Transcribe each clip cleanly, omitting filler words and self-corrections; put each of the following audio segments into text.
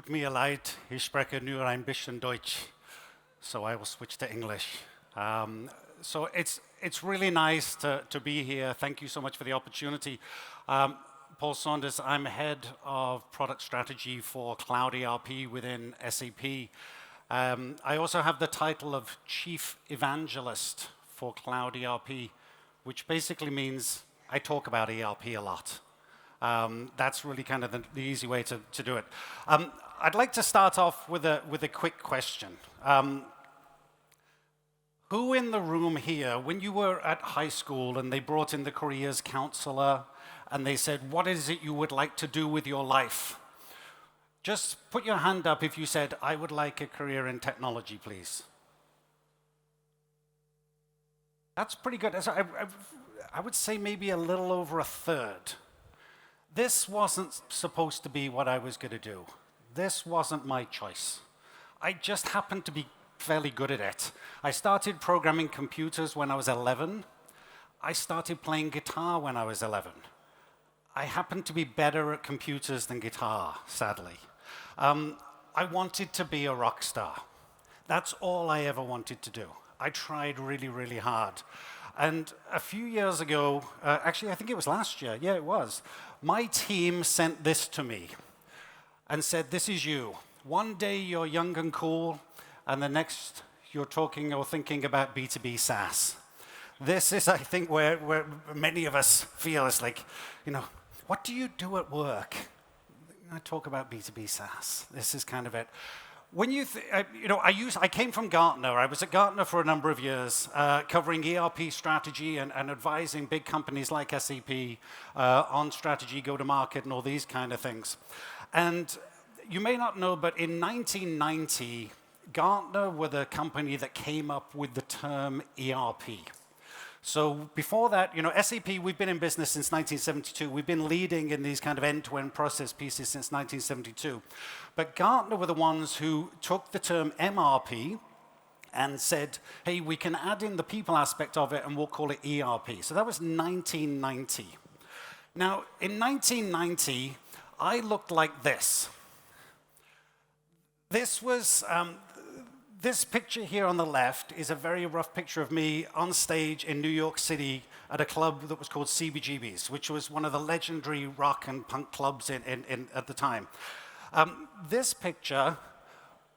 Tut mir leid, ich spreche nur ein bisschen Deutsch, so I will switch to English. So it's really nice to be here. Thank you so much for the opportunity. Paul Saunders, I'm head of product strategy for Cloud ERP within SAP. I also have the title of Chief Evangelist for Cloud ERP, which basically means I talk about ERP a lot. That's really kind of the easy way to do it. I'd like to start off with a quick question. Who in the room here, when you were at high school and they brought in the careers counselor and they said, what is it you would like to do with your life? Just put your hand up if you said, I would like a career in technology, please. That's pretty good. I would say maybe a little over a third. This wasn't supposed to be what I was going to do. This wasn't my choice. I just happened to be fairly good at it. I started programming computers when I was 11. I started playing guitar when I was 11. I happened to be better at computers than guitar, sadly. I wanted to be a rock star. That's all I ever wanted to do. I tried really, really hard. And a few years ago, actually I think it was last year, yeah it was, my team sent this to me and said, this is you. One day you're young and cool, and the next you're talking or thinking about B2B SaaS. This is, I think, where many of us feel it's like, what do you do at work? I talk about B2B SaaS. This is kind of it. When you, I came from Gartner. I was at Gartner for a number of years, covering ERP strategy and advising big companies like SAP on strategy, go-to-market, and all these kind of things. And you may not know, but in 1990, Gartner were the company that came up with the term ERP. So before that, SAP, we've been in business since 1972. We've been leading in these kind of end-to-end process pieces since 1972. But Gartner were the ones who took the term MRP and said, hey, we can add in the people aspect of it and we'll call it ERP. So that was 1990. Now, in 1990, I looked like this. This picture here on the left is a very rough picture of me on stage in New York City at a club that was called CBGB's, which was one of the legendary rock and punk clubs at the time. This picture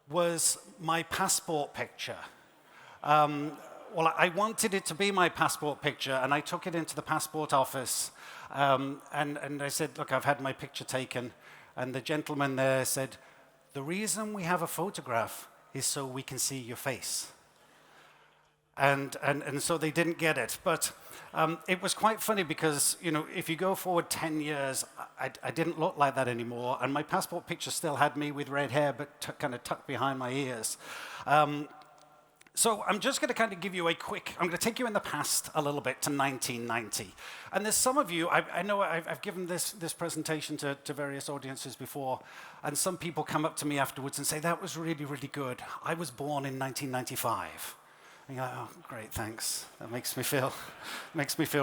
was my passport picture. Well, I wanted it to be my passport picture, and I took it into the passport office, and I said, look, I've had my picture taken. And the gentleman there said, the reason we have a photograph is so we can see your face. And so they didn't get it. But it was quite funny because, if you go forward 10 years, I didn't look like that anymore. And my passport picture still had me with red hair, but kind of tucked behind my ears. So I'm just going to kind of give you I'm going to take you in the past a little bit to 1990. And there's some of you, I know I've given this presentation to various audiences before, and some people come up to me afterwards and say, that was really, really good. I was born in 1995. And you're like, oh, great, thanks. That makes me feel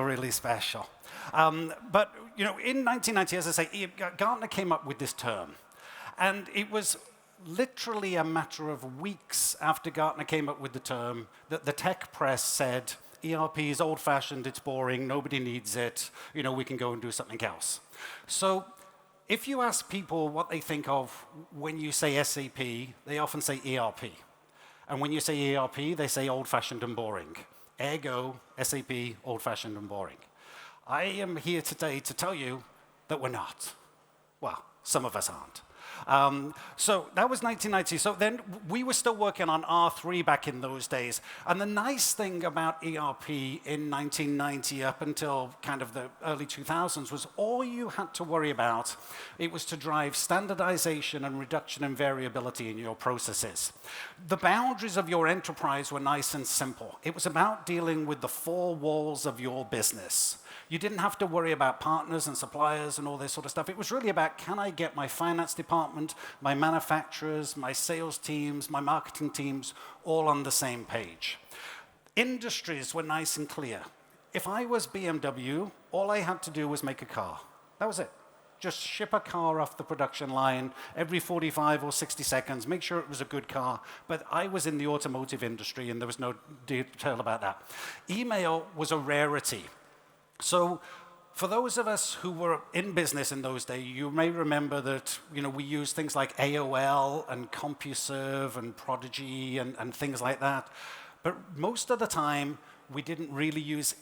really special. But, in 1990, as I say, Gartner came up with this term. And it was literally a matter of weeks after Gartner came up with the term that the tech press said, ERP is old-fashioned, it's boring, nobody needs it, we can go and do something else. So if you ask people what they think of when you say SAP, they often say ERP. And when you say ERP, they say old-fashioned and boring. Ergo, SAP, old-fashioned and boring. I am here today to tell you that we're not. Well, some of us aren't. So that was 1990. So then we were still working on R3 back in those days. And the nice thing about ERP in 1990 up until kind of the early 2000s was all you had to worry about, it was to drive standardization and reduction in variability in your processes. The boundaries of your enterprise were nice and simple. It was about dealing with the four walls of your business. You didn't have to worry about partners and suppliers and all this sort of stuff. It was really about, can I get my finance department, my manufacturers, my sales teams, my marketing teams, all on the same page. Industries were nice and clear. If I was BMW, all I had to do was make a car. That was it. Just ship a car off the production line every 45 or 60 seconds, make sure it was a good car. But I was in the automotive industry, and there was no detail about that. Email was a rarity. So for those of us who were in business in those days, you may remember that we used things like AOL and CompuServe and Prodigy and things like that. But most of the time, we didn't really use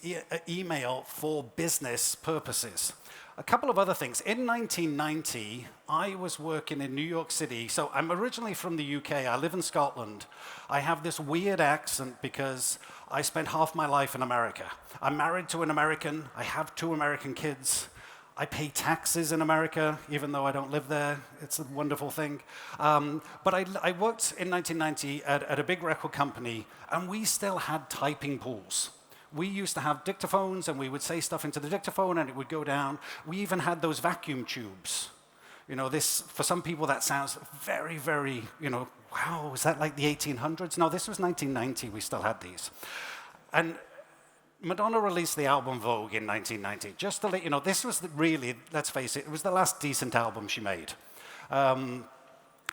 email for business purposes. A couple of other things. In 1990, I was working in New York City. So I'm originally from the UK. I live in Scotland. I have this weird accent because I spent half my life in America. I'm married to an American. I have 2 American kids. I pay taxes in America, even though I don't live there. It's a wonderful thing. But I worked in 1990 at a big record company, and we still had typing pools. We used to have dictaphones, and we would say stuff into the dictaphone, and it would go down. We even had those vacuum tubes. This, for some people, that sounds very, very, wow, was that like the 1800s? No, this was 1990. We still had these. And Madonna released the album Vogue in 1990. Just to let you know, this was really, let's face it, it was the last decent album she made.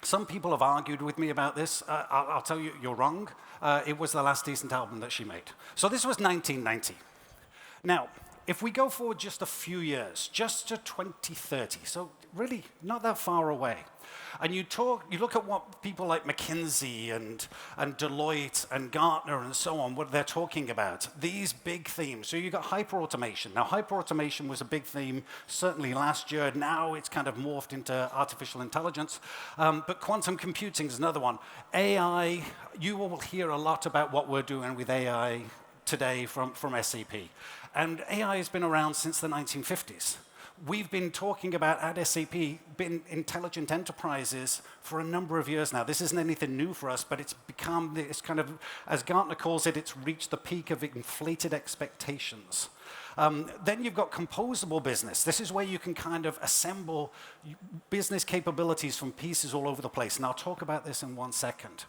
Some people have argued with me about this. I'll tell you, you're wrong. It was the last decent album that she made. So this was 1990. Now, if we go forward just a few years, just to 2030, so really not that far away, and you look at what people like McKinsey and Deloitte and Gartner and so on, what they're talking about, these big themes. So you've got hyperautomation. Now, hyperautomation was a big theme certainly last year. Now it's kind of morphed into artificial intelligence. But quantum computing is another one. AI, you will hear a lot about what we're doing with AI today from SAP. And AI has been around since the 1950s. We've been talking about at SAP, intelligent enterprises for a number of years now. This isn't anything new for us, but it's become this kind of, as Gartner calls it, it's reached the peak of inflated expectations. Then you've got composable business. This is where you can kind of assemble business capabilities from pieces all over the place. And I'll talk about this in 1 second.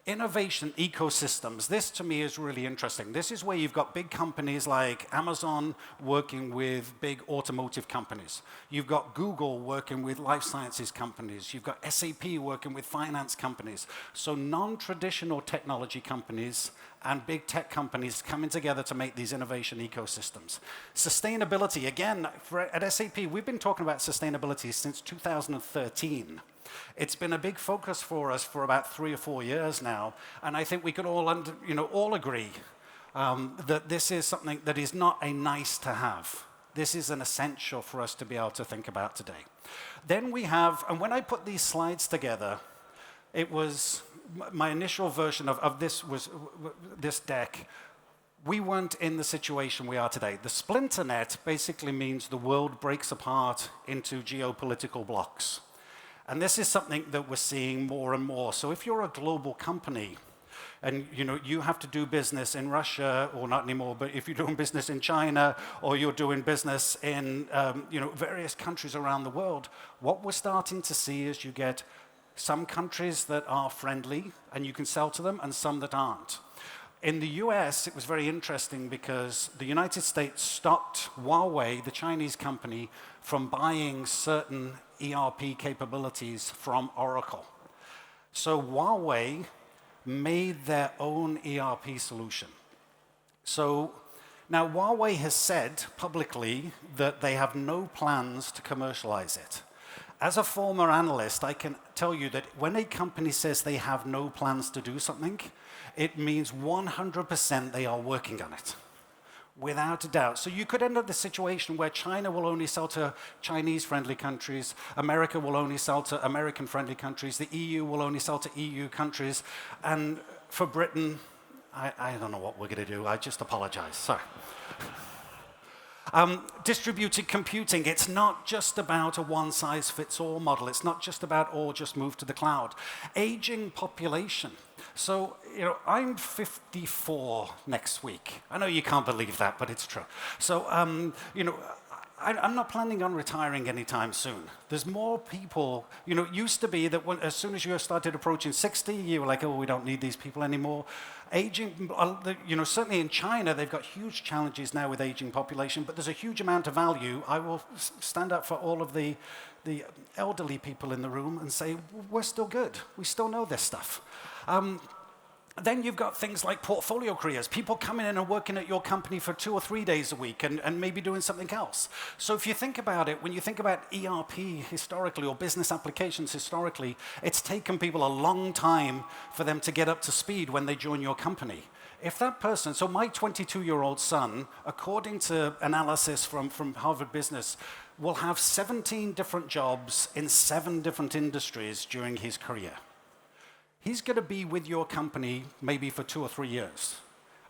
Innovation ecosystems. This, to me, is really interesting. This is where you've got big companies like Amazon working with big automotive companies. You've got Google working with life sciences companies. You've got SAP working with finance companies. So non-traditional technology companies and big tech companies coming together to make these innovation ecosystems. Sustainability, again, at SAP, we've been talking about sustainability since 2013. It's been a big focus for us for about 3 or 4 years now, and I think we could all agree that this is something that is not a nice to have. This is an essential for us to be able to think about today. Then we have, and when I put these slides together, it was my initial version of this deck. We weren't in the situation we are today. The splinter net basically means the world breaks apart into geopolitical blocks. And this is something that we're seeing more and more. So if you're a global company and you have to do business in Russia, or not anymore, but if you're doing business in China or you're doing business in various countries around the world, what we're starting to see is you get some countries that are friendly and you can sell to them, and some that aren't. In the US, it was very interesting because the United States stopped Huawei, the Chinese company, from buying certain ERP capabilities from Oracle. So Huawei made their own ERP solution. So now Huawei has said publicly that they have no plans to commercialize it. As a former analyst, I can tell you that when a company says they have no plans to do something, it means 100% they are working on it, without a doubt. So you could end up in the situation where China will only sell to Chinese-friendly countries, America will only sell to American-friendly countries, the EU will only sell to EU countries, and for Britain, I don't know what we're going to do. I just apologize. Sorry. Distributed computing, it's not just about a one-size-fits-all model. It's not just about all just move to the cloud. Aging population. So, I'm 54 next week. I know you can't believe that, but it's true. So, I'm not planning on retiring anytime soon. There's more people, it used to be that as soon as you started approaching 60, you were like, oh, we don't need these people anymore. Aging, certainly in China, they've got huge challenges now with aging population, but there's a huge amount of value. I will stand up for all of the elderly people in the room and say, we're still good. We still know this stuff. Then you've got things like portfolio careers, people coming in and working at your company for 2 or 3 days a week and maybe doing something else. So if you think about it, when you think about ERP historically or business applications historically, it's taken people a long time for them to get up to speed when they join your company. If that person, so my 22-year-old son, according to analysis from Harvard Business, will have 17 different jobs in 7 different industries during his career. He's going to be with your company maybe for 2 or 3 years,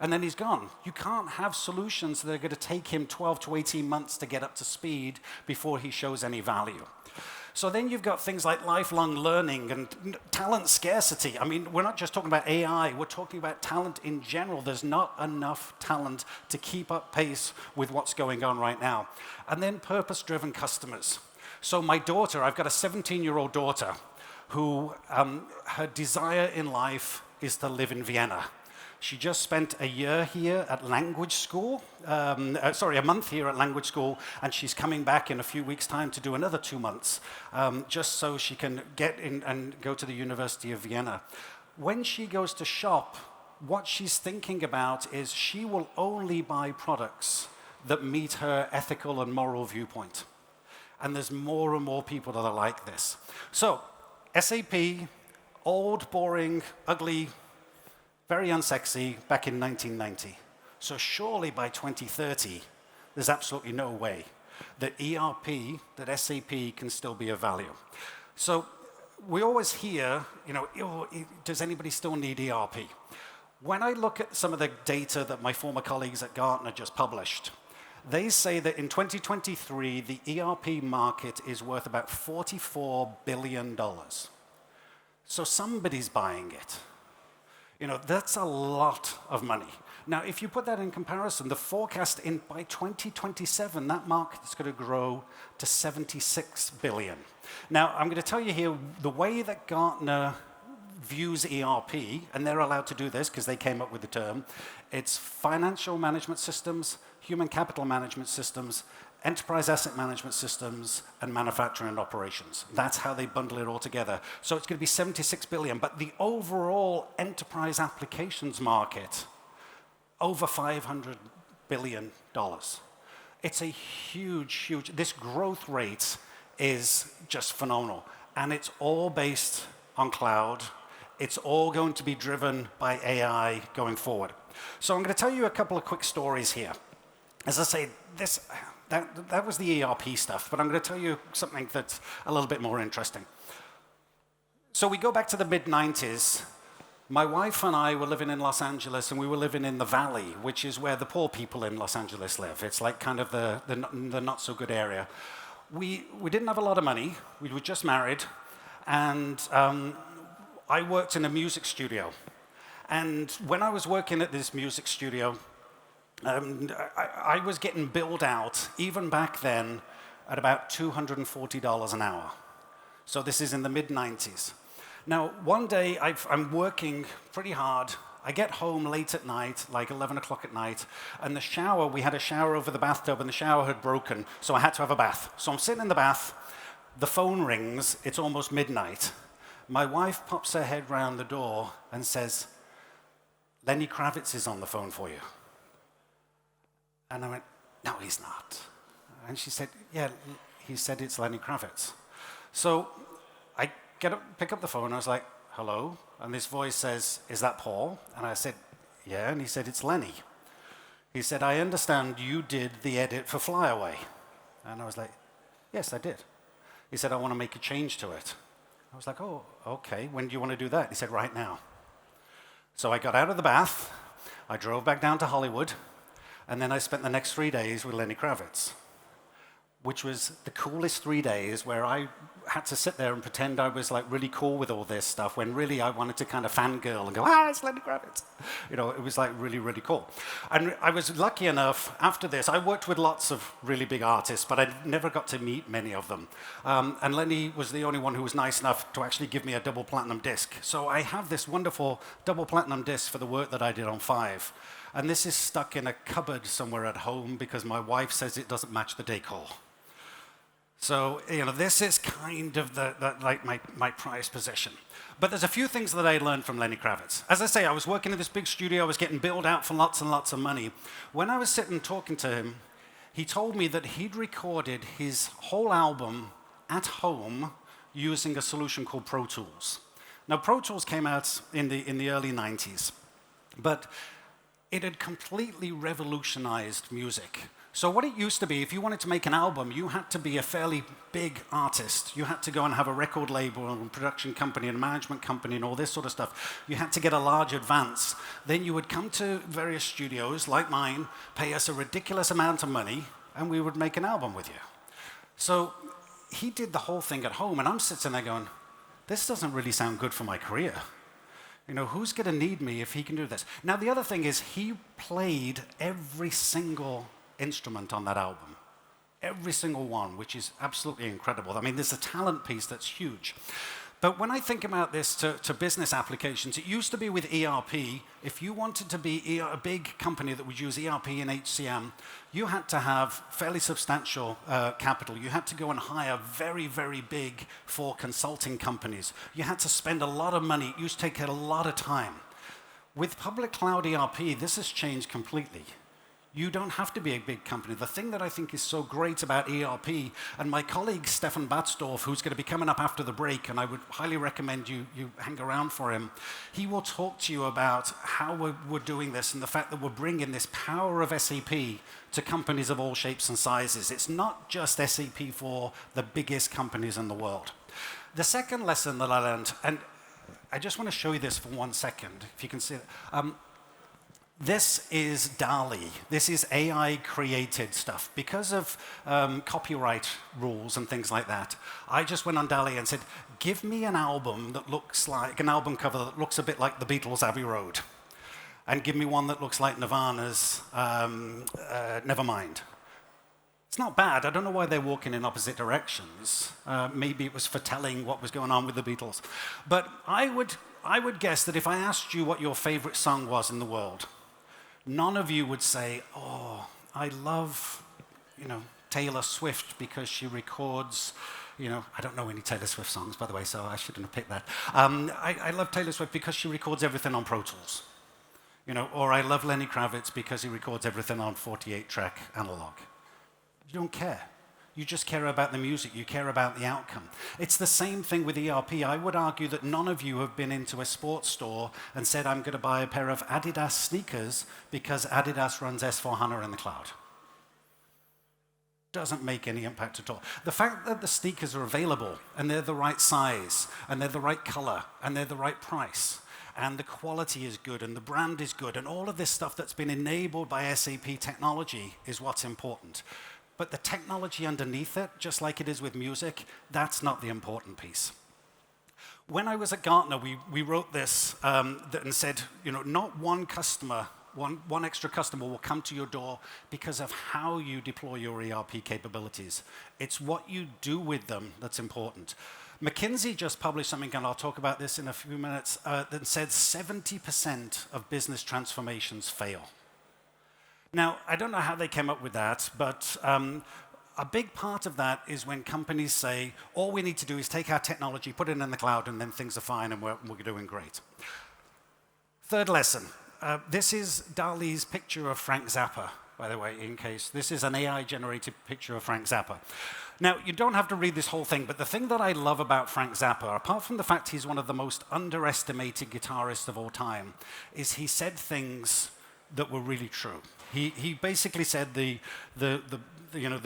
and then he's gone. You can't have solutions that are going to take him 12 to 18 months to get up to speed before he shows any value. So then you've got things like lifelong learning and talent scarcity. I mean, we're not just talking about AI, we're talking about talent in general. There's not enough talent to keep up pace with what's going on right now. And then purpose-driven customers. So my daughter, I've got a 17-year-old daughter, who her desire in life is to live in Vienna. She just spent a year here at language school, a month here at language school, and she's coming back in a few weeks' time to do another 2 months, just so she can get in and go to the University of Vienna. When she goes to shop, what she's thinking about is she will only buy products that meet her ethical and moral viewpoint. And there's more and more people that are like this. So, SAP, old, boring, ugly, very unsexy, back in 1990. So surely by 2030, there's absolutely no way that ERP, that SAP can still be of value. So we always hear, does anybody still need ERP? When I look at some of the data that my former colleagues at Gartner just published, they say that in 2023, the ERP market is worth about $44 billion. So somebody's buying it. That's a lot of money. Now, if you put that in comparison, the forecast by 2027, that market is going to grow to $76 billion. Now, I'm going to tell you here, the way that Gartner views ERP, and they're allowed to do this because they came up with the term, it's financial management systems, human capital management systems, enterprise asset management systems, and manufacturing and operations. That's how they bundle it all together. So it's going to be $76 billion, but the overall enterprise applications market, over $500 billion. It's a huge, this growth rate is just phenomenal. And it's all based on cloud. It's all going to be driven by AI going forward. So I'm going to tell you a couple of quick stories here. As I say, that was the ERP stuff, but I'm going to tell you something that's a little bit more interesting. So we go back to the mid-90s. My wife and I were living in Los Angeles, and we were living in the Valley, which is where the poor people in Los Angeles live. It's like kind of the not-so-good area. We didn't have a lot of money. We were just married, and I worked in a music studio. And when I was working at this music studio, I was getting billed out, even back then, at about $240 an hour. So this is in the mid-90s. Now, one day, I'm working pretty hard. I get home late at night, like 11 o'clock at night, and the shower, we had a shower over the bathtub, and the shower had broken, so I had to have a bath. So I'm sitting in the bath, the phone rings, it's almost midnight. My wife pops her head round the door and says, "Lenny Kravitz is on the phone for you." And I went, "No, he's not." And she said, "Yeah, he said it's Lenny Kravitz." So I pick up the phone, and I was like, "Hello?" And this voice says, "Is that Paul?" And I said, "Yeah." And he said, "It's Lenny." He said, "I understand you did the edit for Fly Away." And I was like, "Yes, I did." He said, "I want to make a change to it." I was like, "Oh, okay. When do you want to do that?" He said, "Right now." So I got out of the bath, I drove back down to Hollywood, and then I spent the next 3 days with Lenny Kravitz, which was the coolest 3 days where I had to sit there and pretend I was like really cool with all this stuff when really I wanted to kind of fangirl and go, it's Lenny Kravitz. It was like really, really cool. And I was lucky enough, after this, I worked with lots of really big artists, but I never got to meet many of them. And Lenny was the only one who was nice enough to actually give me a double platinum disc. So I have this wonderful double platinum disc for the work that I did on 5. And this is stuck in a cupboard somewhere at home because my wife says it doesn't match the decor. So, this is kind of like my prized possession. But there's a few things that I learned from Lenny Kravitz. As I say, I was working in this big studio. I was getting billed out for lots and lots of money. When I was sitting talking to him, he told me that he'd recorded his whole album at home using a solution called Pro Tools. Now, Pro Tools came out in the early 90s, but it had completely revolutionized music. So what it used to be, if you wanted to make an album, you had to be a fairly big artist. You had to go and have a record label and a production company and a management company and all this sort of stuff. You had to get a large advance. Then you would come to various studios, like mine, pay us a ridiculous amount of money, and we would make an album with you. So he did the whole thing at home, and I'm sitting there going, this doesn't really sound good for my career. Who's going to need me if he can do this? Now, the other thing is he played every single instrument on that album. Every single one, which is absolutely incredible. I mean, there's a talent piece that's huge. But when I think about this to business applications, it used to be with ERP, if you wanted to be a big company that would use ERP and HCM, you had to have fairly substantial capital. You had to go and hire very, very big 4 consulting companies. You had to spend a lot of money. It used to take a lot of time. With public cloud ERP, this has changed completely. You don't have to be a big company. The thing that I think is so great about ERP, and my colleague Stefan Batzdorf, who's going to be coming up after the break, and I would highly recommend you hang around for him, he will talk to you about how we're doing this and the fact that we're bringing this power of SAP to companies of all shapes and sizes. It's not just SAP for the biggest companies in the world. The second lesson that I learned, and I just want to show you this for 1 second, if you can see it. This is DALL-E. This is AI-created stuff. Because of copyright rules and things like that, I just went on DALL-E and said, give me an album that looks like, an album cover that looks a bit like the Beatles' Abbey Road. And give me one that looks like Nirvana's Nevermind. It's not bad. I don't know why they're walking in opposite directions. Maybe it was foretelling what was going on with the Beatles. But I would guess that if I asked you what your favorite song was in the world, none of you would say, I love, Taylor Swift because she records, I don't know any Taylor Swift songs, by the way, so I shouldn't have picked that. I love Taylor Swift because she records everything on Pro Tools. Or I love Lenny Kravitz because he records everything on 48-track analog. You don't care. You just care about the music. You care about the outcome. It's the same thing with ERP. I would argue that none of you have been into a sports store and said, I'm going to buy a pair of Adidas sneakers because Adidas runs S/4HANA in the cloud. Doesn't make any impact at all. The fact that the sneakers are available and they're the right size and they're the right color and they're the right price and the quality is good and the brand is good and all of this stuff that's been enabled by SAP technology is what's important. But the technology underneath it, just like it is with music, that's not the important piece. When I was at Gartner, we wrote this and said, not one customer, one extra customer will come to your door because of how you deploy your ERP capabilities. It's what you do with them that's important. McKinsey just published something, and I'll talk about this in a few minutes, that said 70% of business transformations fail. Now, I don't know how they came up with that, but a big part of that is when companies say, all we need to do is take our technology, put it in the cloud, and then things are fine, and we're doing great. Third lesson. This is DALL-E's picture of Frank Zappa, by the way, in case. This is an AI-generated picture of Frank Zappa. Now, you don't have to read this whole thing, but the thing that I love about Frank Zappa, apart from the fact he's one of the most underestimated guitarists of all time, is he said things that were really true. He basically said the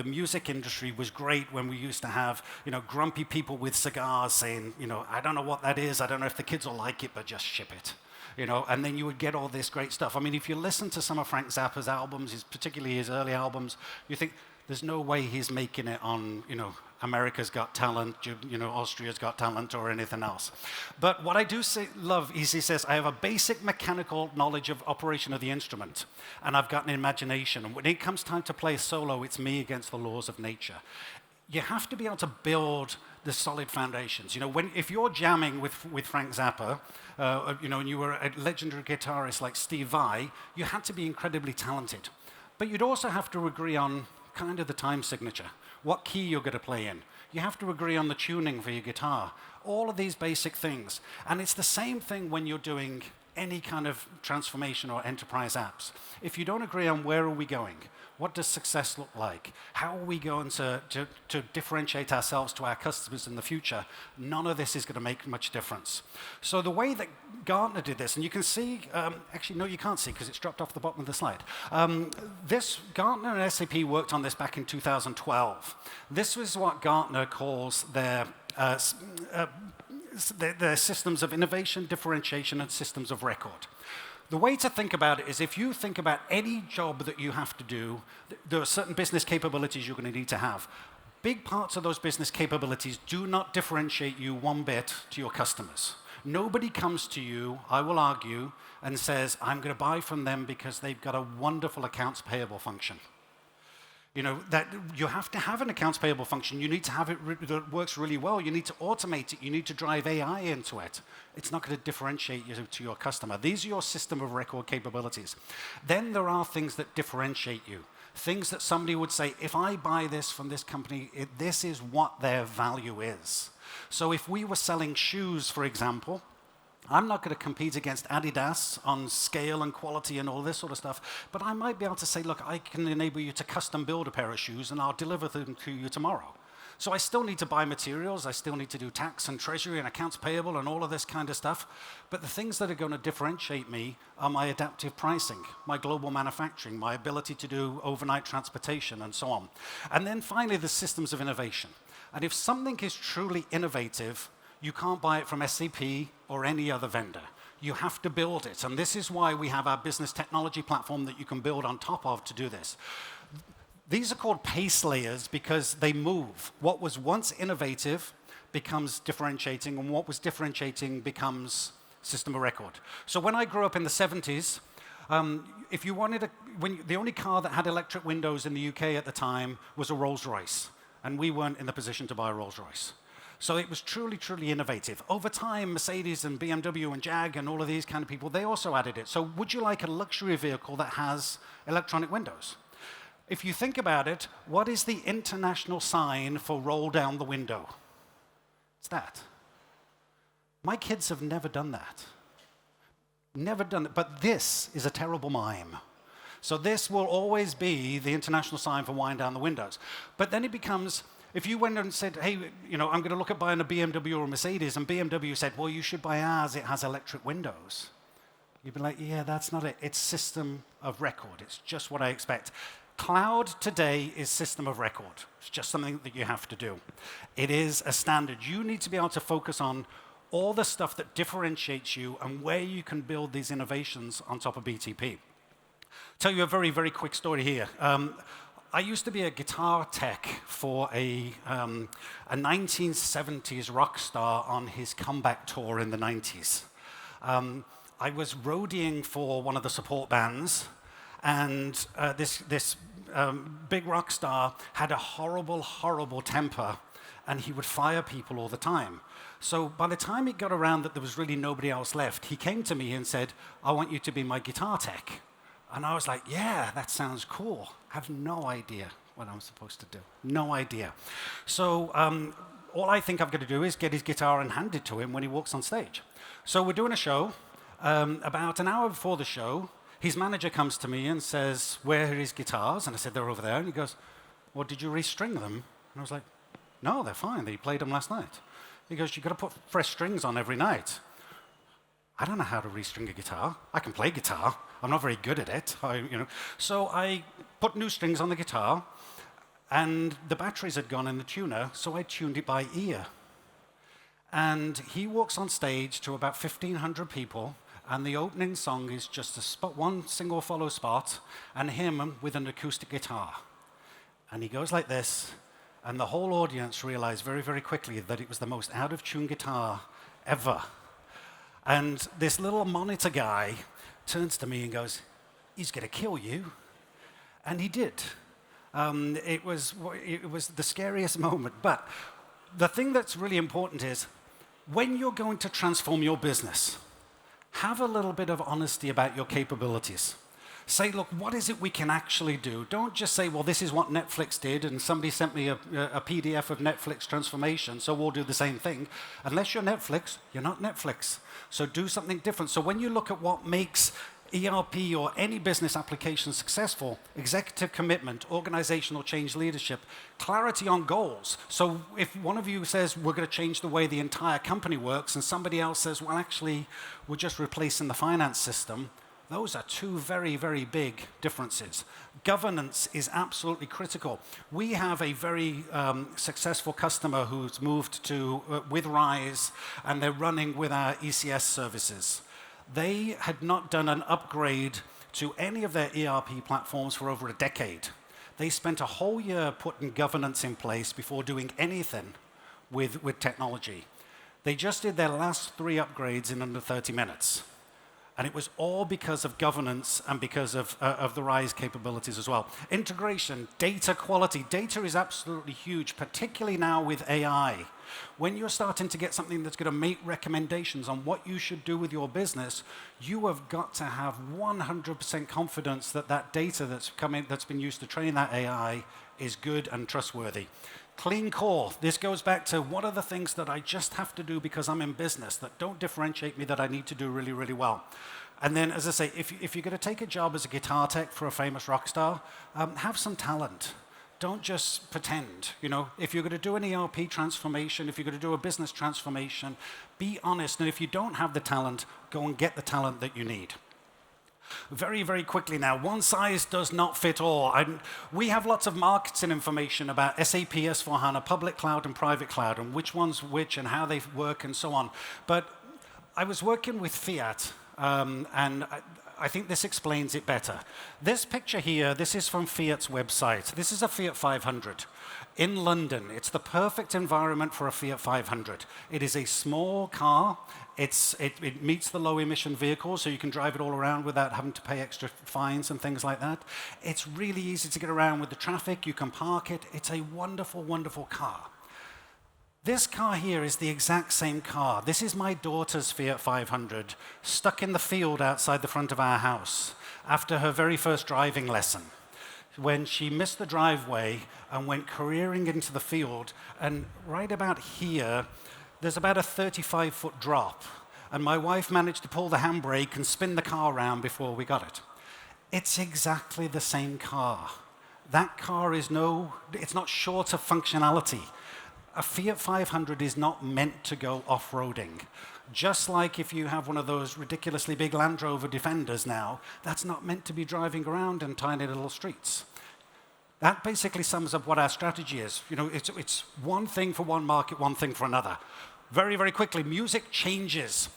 music industry was great when we used to have grumpy people with cigars saying I don't know what that is, I don't know if the kids will like it, but just ship it. And then you would get all this great stuff. I mean, if you listen to some of Frank Zappa's albums, particularly his early albums, you think there's no way he's making it on America's Got Talent, Austria's Got Talent, or anything else. But what I do love is he says, I have a basic mechanical knowledge of operation of the instrument, and I've got an imagination. And when it comes time to play solo, it's me against the laws of nature. You have to be able to build the solid foundations. If you're jamming with Frank Zappa, and you were a legendary guitarist like Steve Vai, you had to be incredibly talented. But you'd also have to agree on kind of the time signature, what key you're going to play in. You have to agree on the tuning for your guitar, all of these basic things. And it's the same thing when you're doing any kind of transformation or enterprise apps. If you don't agree on where are we going, what does success look like, how are we going to differentiate ourselves to our customers in the future, none of this is going to make much difference. So the way that Gartner did this, and you can see, actually, no, you can't see because it's dropped off the bottom of the slide. Gartner and SAP worked on this back in 2012. This was what Gartner calls their systems of innovation, differentiation, and systems of record. The way to think about it is if you think about any job that you have to do, there are certain business capabilities you're going to need to have. Big parts of those business capabilities do not differentiate you one bit to your customers. Nobody comes to you, I will argue, and says, I'm going to buy from them because they've got a wonderful accounts payable function. That you have to have an accounts payable function. You need to have it that works really well. You need to automate it. You need to drive AI into it. It's not going to differentiate you to your customer. These are your system of record capabilities. Then there are things that differentiate you. Things that somebody would say, if I buy this from this company, this is what their value is. So if we were selling shoes, for example, I'm not going to compete against Adidas on scale and quality and all this sort of stuff, but I might be able to say, look, I can enable you to custom build a pair of shoes and I'll deliver them to you tomorrow. So I still need to buy materials, I still need to do tax and treasury and accounts payable and all of this kind of stuff, but the things that are going to differentiate me are my adaptive pricing, my global manufacturing, my ability to do overnight transportation and so on. And then finally, the systems of innovation. And if something is truly innovative, you can't buy it from SAP or any other vendor. You have to build it. And this is why we have our business technology platform that you can build on top of to do this. These are called pace layers because they move. What was once innovative becomes differentiating, and what was differentiating becomes system of record. So when I grew up in the 70s, if you wanted the only car that had electric windows in the UK at the time was a Rolls-Royce, and we weren't in the position to buy a Rolls-Royce. So it was truly, truly innovative. Over time, Mercedes and BMW and Jag and all of these kind of people, they also added it. So would you like a luxury vehicle that has electronic windows? If you think about it, what is the international sign for roll down the window? It's that. My kids have never done that. Never done it, but this is a terrible mime. So this will always be the international sign for wind down the windows. But then it becomes, if you went and said, hey, I'm going to look at buying a BMW or a Mercedes, and BMW said, well, you should buy ours, it has electric windows. You'd be like, yeah, that's not it. It's system of record. It's just what I expect. Cloud today is system of record. It's just something that you have to do. It is a standard. You need to be able to focus on all the stuff that differentiates you and where you can build these innovations on top of BTP. Tell you a very, very quick story here. I used to be a guitar tech for a 1970s rock star on his comeback tour in the 90s. I was roadieing for one of the support bands, and this big rock star had a horrible, horrible temper, and he would fire people all the time. So by the time it got around that there was really nobody else left, he came to me and said, I want you to be my guitar tech. And I was like, yeah, that sounds cool. I have no idea what I'm supposed to do. No idea. So all I think I've got to do is get his guitar and hand it to him when he walks on stage. So we're doing a show. About an hour before the show, his manager comes to me and says, where are his guitars? And I said, they're over there. And he goes, well, did you restring them? And I was like, no, they're fine. They played them last night. He goes, you've got to put fresh strings on every night. I don't know how to restring a guitar. I can play guitar. I'm not very good at it. So I put new strings on the guitar, and the batteries had gone in the tuner, so I tuned it by ear. And he walks on stage to about 1,500 people, and the opening song is just one single follow spot, and him with an acoustic guitar. And he goes like this, And the whole audience realized very, very quickly that it was the most out-of-tune guitar ever. And this little monitor guy turns to me and goes, "He's going to kill you." And he did. It was the scariest moment. But the thing that's really important is, when you're going to transform your business, have a little bit of honesty about your capabilities. Say, look, what is it we can actually do? Don't just say, well, this is what Netflix did, and somebody sent me a PDF of Netflix transformation, so we'll do the same thing. Unless you're Netflix, you're not Netflix. So do something different. So when you look at what makes ERP or any business application successful, executive commitment, organizational change leadership, clarity on goals. So if one of you says, we're going to change the way the entire company works, and somebody else says, well, actually, we're just replacing the finance system, those are two very, very big differences. Governance is absolutely critical. We have a very successful customer who's moved to with RISE, and they're running with our ECS services. They had not done an upgrade to any of their ERP platforms for over a decade. They spent a whole year putting governance in place before doing anything with technology. They just did their last 3 upgrades in under 30 minutes. And it was all because of governance and because of the RISE capabilities as well. Integration, data quality. Data is absolutely huge, particularly now with AI. When you're starting to get something that's going to make recommendations on what you should do with your business, you have got to have 100% confidence that that data that's been used to train that AI is good and trustworthy. Clean core. This goes back to what are the things that I just have to do because I'm in business that don't differentiate me that I need to do really, really well. And then, as I say, if you're going to take a job as a guitar tech for a famous rock star, have some talent. Don't just pretend. You know, if you're going to do an ERP transformation, if you're going to do a business transformation, be honest. And if you don't have the talent, go and get the talent that you need. Very, very quickly now, one size does not fit all. We have lots of marketing information about SAP S/4HANA, public cloud and private cloud, and which one's which and how they work and so on. But I was working with Fiat, and I think this explains it better. This picture here, this is from Fiat's website. This is a Fiat 500 in London. It's the perfect environment for a Fiat 500. It is a small car. It meets the low emission vehicle, so you can drive it all around without having to pay extra fines and things like that. It's really easy to get around with the traffic. You can park it. It's a wonderful, wonderful car. This car here is the exact same car. This is my daughter's Fiat 500, stuck in the field outside the front of our house after her very first driving lesson, when she missed the driveway and went careering into the field, and right about here, there's about a 35-foot drop, and my wife managed to pull the handbrake and spin the car around before we got it. It's exactly the same car. That car it's not short of functionality. A Fiat 500 is not meant to go off-roading. Just like if you have one of those ridiculously big Land Rover Defenders now, that's not meant to be driving around in tiny little streets. That basically sums up what our strategy is. You know, it's one thing for one market, one thing for another. Very, very quickly, music changes.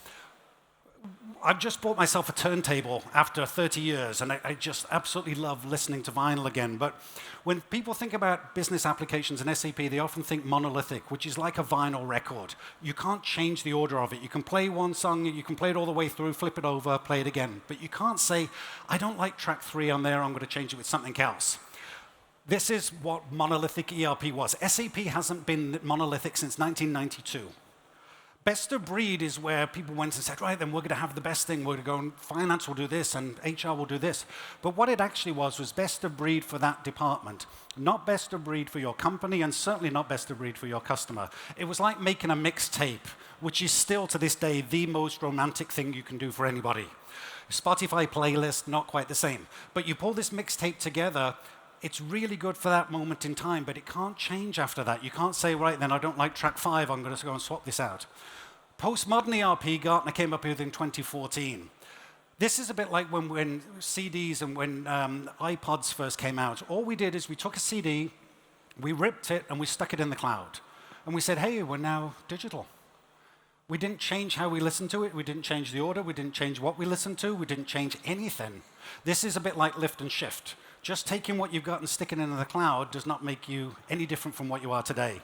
I've just bought myself a turntable after 30 years, and I just absolutely love listening to vinyl again. But when people think about business applications in SAP, they often think monolithic, which is like a vinyl record. You can't change the order of it. You can play one song, you can play it all the way through, flip it over, play it again. But you can't say, I don't like track 3 on there, I'm going to change it with something else. This is what monolithic ERP was. SAP hasn't been monolithic since 1992. Best of breed is where people went and said, right, then we're going to have the best thing. We're going to go and finance will do this and HR will do this. But what it actually was best of breed for that department, not best of breed for your company, and certainly not best of breed for your customer. It was like making a mixtape, which is still to this day the most romantic thing you can do for anybody. Spotify playlist, not quite the same. But you pull this mixtape together, it's really good for that moment in time, but it can't change after that. You can't say, right, then I don't like track 5, I'm going to go and swap this out. Postmodern ERP, Gartner came up with in 2014. This is a bit like when CDs and when iPods first came out. All we did is we took a CD, we ripped it, and we stuck it in the cloud. And we said, hey, we're now digital. We didn't change how we listened to it. We didn't change the order. We didn't change what we listened to. We didn't change anything. This is a bit like lift and shift. Just taking what you've got and sticking it in the cloud does not make you any different from what you are today.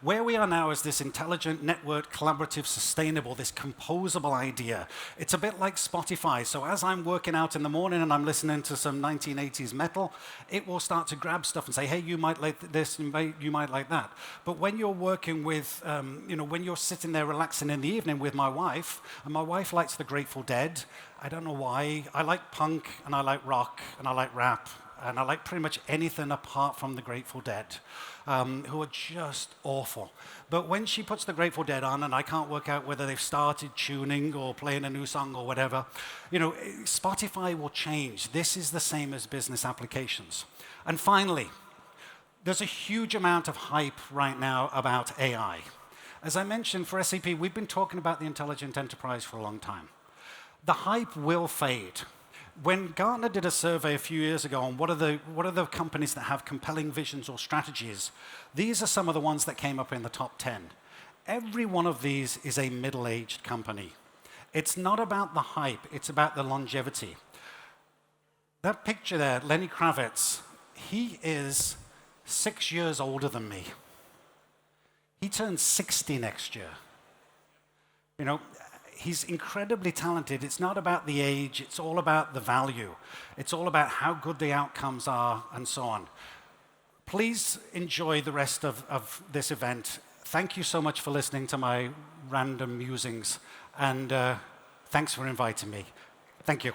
Where we are now is this intelligent, networked, collaborative, sustainable, this composable idea. It's a bit like Spotify. So as I'm working out in the morning and I'm listening to some 1980s metal, it will start to grab stuff and say, hey, you might like this, you might like that. But when you're working with, when you're sitting there relaxing in the evening with my wife, and my wife likes the Grateful Dead, I don't know why. I like punk, and I like rock, and I like rap, and I like pretty much anything apart from the Grateful Dead, who are just awful. But when she puts the Grateful Dead on, and I can't work out whether they've started tuning or playing a new song or whatever, Spotify will change. This is the same as business applications. And finally, there's a huge amount of hype right now about AI. As I mentioned, for SAP, we've been talking about the intelligent enterprise for a long time. The hype will fade. When Gartner did a survey a few years ago on what are the companies that have compelling visions or strategies, these are some of the ones that came up in the top 10. Every one of these is a middle-aged company. It's not about the hype, it's about the longevity. That picture there, Lenny Kravitz, he is 6 years older than me. He turns 60 next year. He's incredibly talented. It's not about the age, it's all about the value. It's all about how good the outcomes are and so on. Please enjoy the rest of this event. Thank you so much for listening to my random musings, and thanks for inviting me. Thank you.